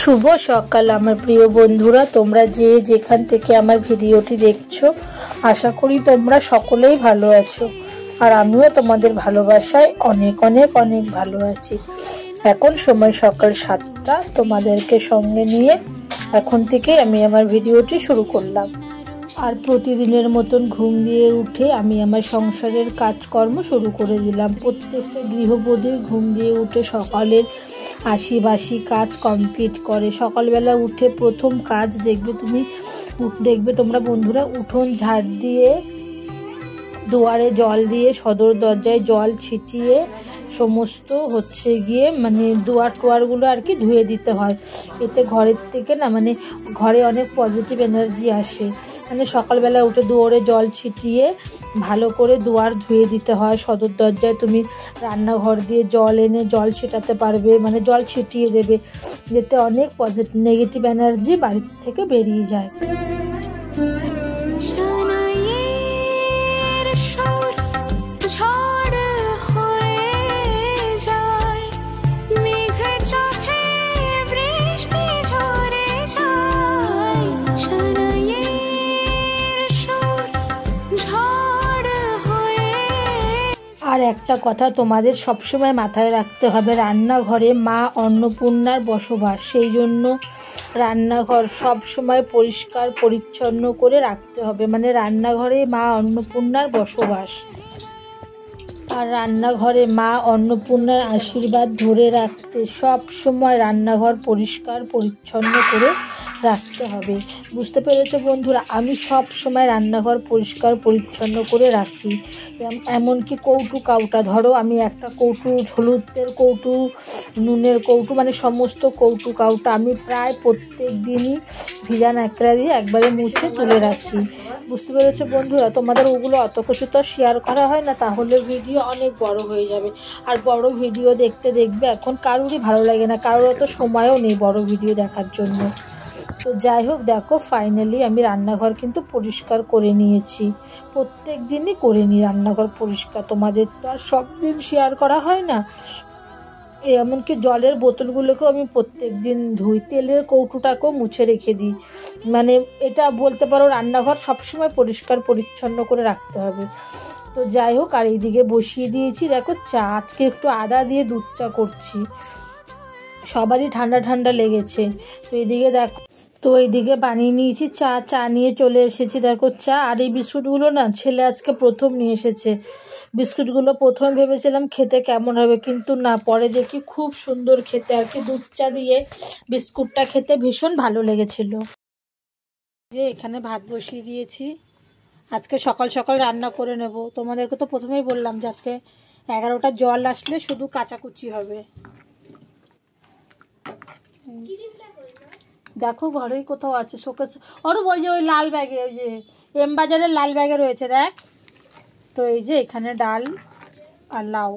শুভ সকাল আমার প্রিয় বন্ধুরা, তোমরা যে যেখান থেকে আমার ভিডিওটি দেখছো, আশা করি তোমরা সকলেই ভালো আছো। আর আমিও তোমাদের ভালোবাসায় অনেক অনেক অনেক ভালো আছি। এখন সময় সকাল 7টা, তোমাদেরকে সঙ্গে নিয়ে এখন থেকেই আমি আমার ভিডিওটি শুরু করলাম। আর প্রতিদিনের মতন ঘুম দিয়ে উঠে আমি আমার সংসারের কাজকর্ম শুরু করে দিলাম। প্রত্যেকটা গৃহবধূ ঘুম দিয়ে উঠে সকালের আশি কাজ কমপ্লিট করে। সকালবেলা উঠে প্রথম কাজ দেখবে তোমরা বন্ধুরা, উঠোন ঝাড় দিয়ে, দুয়ারে জল দিয়ে, সদর দরজায় জল ছিটিয়ে সমস্ত দুয়ার টুয়ারগুলো আর কি ধুয়ে দিতে হয়। এতে ঘরের থেকে ঘরে অনেক পজিটিভ এনার্জি আসে। সকালবেলা উঠে দুয়ারে জল ছিটিয়ে ভালো করে দুয়ার ধুয়ে দিতে হয়। সদর দরজায় তুমি রান্নাঘর দিয়ে জল এনে জল ছিটাতে পারবে, জল ছিটিয়ে দেবে, যাতে অনেক নেগেটিভ এনার্জি বাড়ির থেকে বেরিয়ে যায়। আর একটা কথা তোমাদের সবসময় মাথায় রাখতে হবে, রান্নাঘরে মা অন্নপূর্ণার বসবাস। সেই জন্য রান্নাঘর সবসময় পরিষ্কার পরিচ্ছন্ন করে রাখতে হবে। রান্নাঘরে মা অন্নপূর্ণার বসবাস। আর রান্নাঘরে মা অন্নপূর্ণার আশীর্বাদ ধরে রাখতে সব সময় রান্নাঘর পরিষ্কার পরিচ্ছন্ন করে রাখতে হবে। বুঝতে পেরেছো বন্ধুরা? আমি সব সময় রান্নাঘর পরিষ্কার পরিচ্ছন্ন করে রাখি। এমনকি কাউটা ধরো, আমি একটা কৌটো হলুদের কৌটো, নুনের কৌটো, সমস্ত কাউটা আমি প্রায় প্রত্যেক দিনই ভিজা ন্যাকড়া দিয়ে একবারে মুছে তুলে রাখি। বুঝতে পেরেছো বন্ধুরা? তোমাদের ওগুলো অত কিছু তো শেয়ার করা হয় না, তাহলে ভিডিও অনেক বড় হয়ে যাবে। আর বড় ভিডিও দেখবে এখন কারোরই ভালো লাগে না, কারোর অত সময়ও নেই বড় ভিডিও দেখার জন্য। তো যাই হোক, দেখো ফাইনালি আমি রান্নাঘর কিন্তু পরিষ্কার করে নিয়েছি। প্রত্যেক দিনই করে নিই রান্নাঘর পরিষ্কার। তোমাদের তো আর সব দিন শেয়ার করা হয় না। এমনকি জলের বোতলগুলোকেও আমি প্রত্যেক দিন ধুই, তেলের কৌটোটাকেও মুছে রেখে দিই। এটা বলতে পারো রান্নাঘর সবসময় পরিষ্কার পরিচ্ছন্ন করে রাখতে হবে। তো যাই হোক, আর এইদিকে বসিয়ে দিয়েছি দেখো চা। আজকে একটু আদা দিয়ে দুধ চা করছি। সবারই ঠান্ডা ঠান্ডা লেগেছে। তো এইদিকে বানিয়ে নিয়েছি চা নিয়ে চলে এসেছি। দেখো চা। আর এই বিস্কুটগুলো না ছেলে আজকে প্রথম নিয়ে এসেছে। বিস্কুটগুলো প্রথম ভেবেছিলাম খেতে কেমন হবে, কিন্তু না, পরে দেখি খুব সুন্দর খেতে। আর কি দুধ চা দিয়ে বিস্কুটটা খেতে ভীষণ ভালো লেগেছিল। যে এখানে ভাত বসিয়ে দিয়েছি। আজকে সকাল সকাল রান্না করে নেব। তোমাদেরকে তো প্রথমেই বললাম যে আজকে 11টা জল আসলে শুধু কাচাকুচি হবে। দেখো ঘরেই কোথাও আছে শোকেস। ওই যে ওই লাল ব্যাগে, ওই যে এম বাজারের লাল ব্যাগে রয়েছে, দেখ। তো এই যে এখানে ডাল আর লাউ।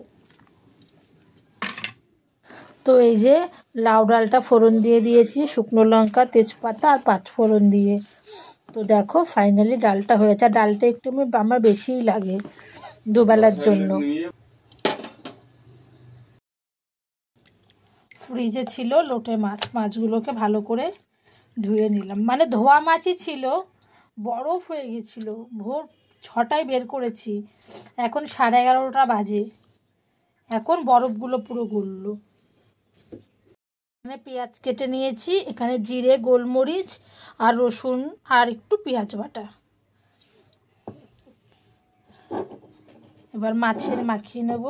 তো এই যে লাউ ডালটা ফোড়ন দিয়ে দিয়েছি, শুকনো লঙ্কা, তেজপাতা আর 5 ফোড়ন দিয়ে। তো দেখো ফাইনালি ডালটা হয়েছে। আর ডালটা একটু আমার বেশিই লাগে দুবেলার জন্য। ফ্রিজে ছিল লোটে মাছগুলোকে ভালো করে ধুয়ে নিলাম। ধোয়া মাছই ছিল, বরফ হয়ে গেছিল। ভোর 6টায় বের করেছি, এখন 11:30 বাজে। এখন বরফগুলো পুরো গললো। পেঁয়াজ কেটে নিয়েছি, এখানে জিরে, গোলমরিচ আর রসুন আর একটু পেঁয়াজ বাটা। এবার মাছের মাখিয়ে নেব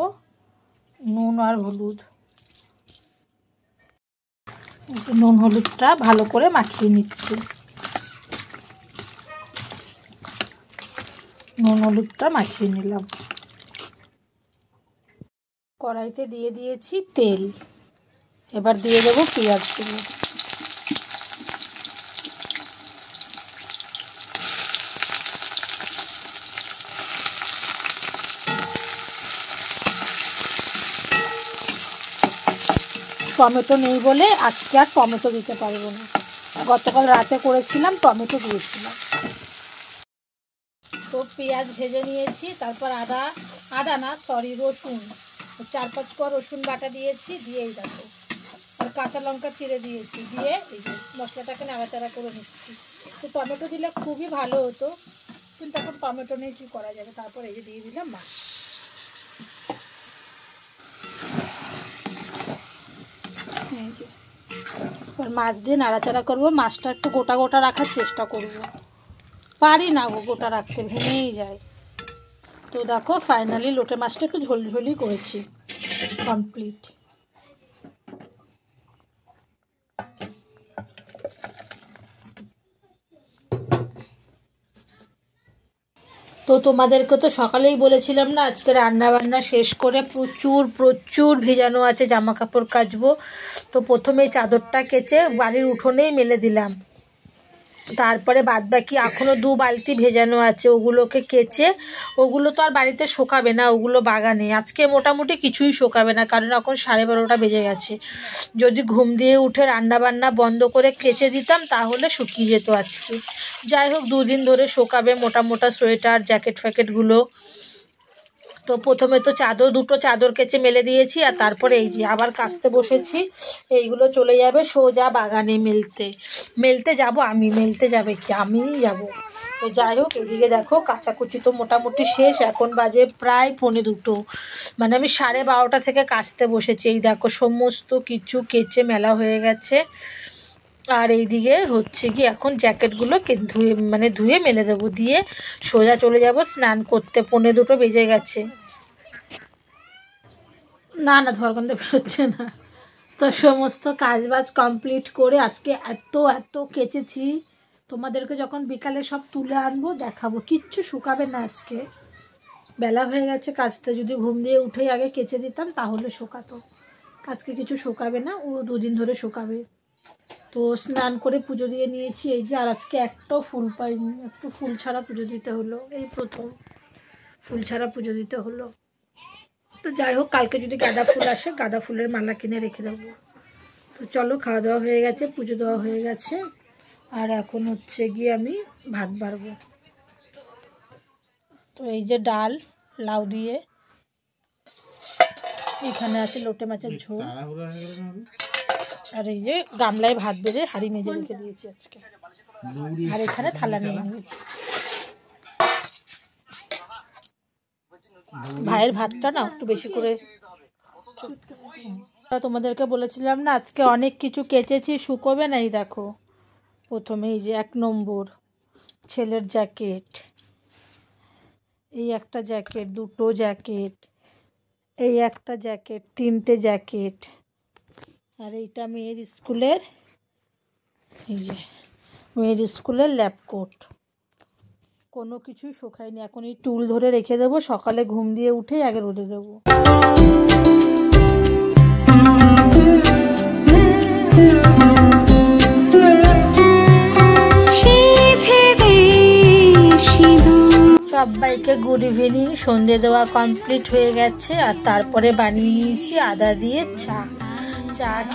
নুন আর হলুদ। নুন হলুদটা ভালো করে মাখিয়ে নিচ্ছি। নুন হলুদটা মাখিয়ে নিলাম। কড়াইতে দিয়ে দিয়েছি তেল। এবার দিয়ে দেবো পেঁয়াজগুলো। টমেটো নেই বলে আজকে আর টমেটো দিতে পারবো না। গতকাল রাতে করেছিলাম, টমেটো দিয়েছিলাম। তো পেঁয়াজ ভেজে নিয়েছি, তারপর রসুন 4-5 কোয়া রসুন বাটা দিয়েছি। দিয়েই দেখো আর কাঁচা লঙ্কা চিড়ে দিয়েছি, দিয়ে এই যে মশলাটাকে নাড়াচাড়া করে নিচ্ছি। তো টমেটো দিলে খুবই ভালো হতো, কিন্তু এখন টমেটো নিয়ে কী করা যাবে। তারপর এই যে দিয়ে দিলাম মাছ। এবার মাছ দিয়ে নাড়াচাড়া করবো। মাছটা একটু গোটা গোটা রাখার চেষ্টা করব, পারি না গো গোটা রাখতে, ভেঙেই যায়। তো দেখো ফাইনালি লোটে মাছটা একটু ঝোলঝোলই করেছি, কমপ্লিট। তো তোমাদেরকে তো সকালেই বলেছিলাম না, আজকে রান্না বান্না শেষ করে প্রচুর প্রচুর ভেজানো আছে, জামা কাপড় কাচবো। তো প্রথমেই চাদরটা কেচে বাড়ির উঠোনেই মেলে দিলাম। তারপরে বাদবাকি এখনও 2 বালতি ভেজানো আছে, ওগুলোকে কেচে, ওগুলো তো আর বাড়িতে শোকাবে না, ওগুলো বাগানে। আজকে মোটামুটি কিছুই শোকাবে না, কারণ এখন 12:30 বেজে গেছে। যদি ঘুম দিয়ে উঠে রান্না বান্না বন্ধ করে কেচে দিতাম তাহলে শুকিয়ে যেত আজকে। যাই হোক 2 দিন ধরে শোকাবে মোটা মোটা সোয়েটার জ্যাকেট ফ্যাকেটগুলো। তো প্রথমে তো দুটো চাদর কেচে মেলে দিয়েছি, আর তারপরে এই যে আবার কাচতে বসেছি। এইগুলো চলে যাবে সোজা বাগানে মেলতে যাব আমি, মেলতে যাবে কি, আমিই যাব। তো যাই হোক এদিকে দেখো কাচাকুচি তো মোটামুটি শেষ, এখন বাজে প্রায় 1:45, মানে আমি 12:30 থেকে কাচতে বসেছি। এই দেখো সমস্ত কিছু কেচে মেলা হয়ে গেছে। আর এইদিকে হচ্ছে কি এখন জ্যাকেটগুলো ধুয়ে মেলে দেবো, দিয়ে সোজা চলে যাব স্নান করতে। 1:45 বেজে গেছে। না ধোয়ার গন্ধে বেরোচ্ছে না। তো সমস্ত কাজবাজ কমপ্লিট করে আজকে এত কেচেছি, তোমাদেরকে যখন বিকালে সব তুলে আনবো দেখাবো। কিচ্ছু শুকাবে না আজকে, বেলা হয়ে গেছে কাচতে। যদি ঘুম দিয়ে উঠেই আগে কেচে দিতাম তাহলে শোকাতো। আজকে কিছু শোকাবে না, ও 2 দিন ধরে শোকাবে। তো স্নান করে পুজো দিয়ে নিয়েছি এই যে। আর আজকে একটাও ফুল পাইনি, একটু ফুল ছাড়া পুজো দিতে হলো, এই প্রথম ফুল ছাড়া পুজো দিতে হলো। তো যাই হোক কালকে যদি গাঁদা ফুল আসে, গাঁদা ফুলের মালা কিনে রেখে দেবো। তো চলো, খাওয়া দাওয়া হয়ে গেছে, পুজো দেওয়া হয়ে গেছে, আর এখন হচ্ছে গিয়ে আমি ভাত বাড়বো। তো এই যে ডাল লাউ দিয়ে, এখানে আছে লোটে মাছের ঝোল, আর এই যে গামলায় ভাত বেড়ে হাঁড়ি মেজে রেখে দিয়েছি আজকে, আর এখানে থালা নিয়ে নিয়েছি। ভাইয়ের ভাতটা না একটু বেশি করে। তোমাদেরকে বলেছিলাম না আজকে অনেক কিছু কেচেছি, শুকোবে না। এই দেখো প্রথমে এই যে 1 নম্বর ছেলের জ্যাকেট, এই একটা জ্যাকেট, 2টো জ্যাকেট, এই একটা জ্যাকেট, 3টে জ্যাকেট, আর এইটা মেয়ের স্কুলের, এই যে মেয়ের স্কুলের ল্যাব কোট। কোনো কিছুই শুকায়নি, এখন এই টুল ধরে রেখে দেবো, সকালে ঘুম দিয়ে উঠেই আগে রোদে দেবো। সবাইকে গুড ইভিনিং। সন্ধে দেওয়া কমপ্লিট হয়ে গেছে, আর তারপরে বানিয়ে নিয়েছি আদা দিয়ে চা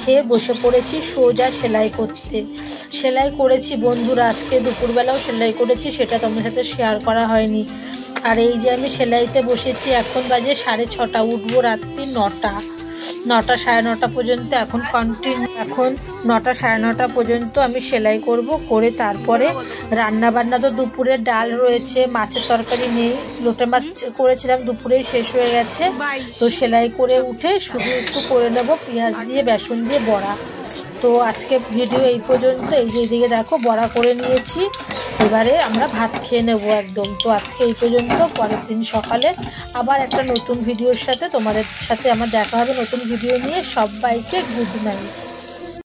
খেয়ে বসে পড়েছি সোজা সেলাই করতে। সেলাই করেছি বন্ধুরা, আজকে দুপুরবেলাও সেলাই করেছি, সেটা তোমার সাথে শেয়ার করা হয়নি। আর এই যে আমি সেলাইতে বসেছি, এখন বাজে 6:30, উঠবো রাত্রি 9টা 9টা 9:30 পর্যন্ত। এখন 9টা 9:30 পর্যন্ত আমি সেলাই করে তারপরে রান্না বান্না। তো দুপুরে ডাল রয়েছে, মাছের তরকারি নেই, লোটে মাছ করেছিলাম দুপুরেই শেষ হয়ে গেছে। তো সেলাই করে উঠে শুধু একটু করে নেব পেঁয়াজ দিয়ে বেসন দিয়ে বড়া। তো আজকে ভিডিও এই পর্যন্ত। এই যে এদিকে দেখো বড়া করে নিয়েছি, এবারে আমরা ভাত খেয়ে নেব একদম। তো আজকে এই পর্যন্ত, পরের দিন সকালে আবার একটা নতুন ভিডিওর সাথে তোমাদের সাথে আমার দেখা হবে, নতুন ভিডিও নিয়ে। সবাইকে গুড নাইট।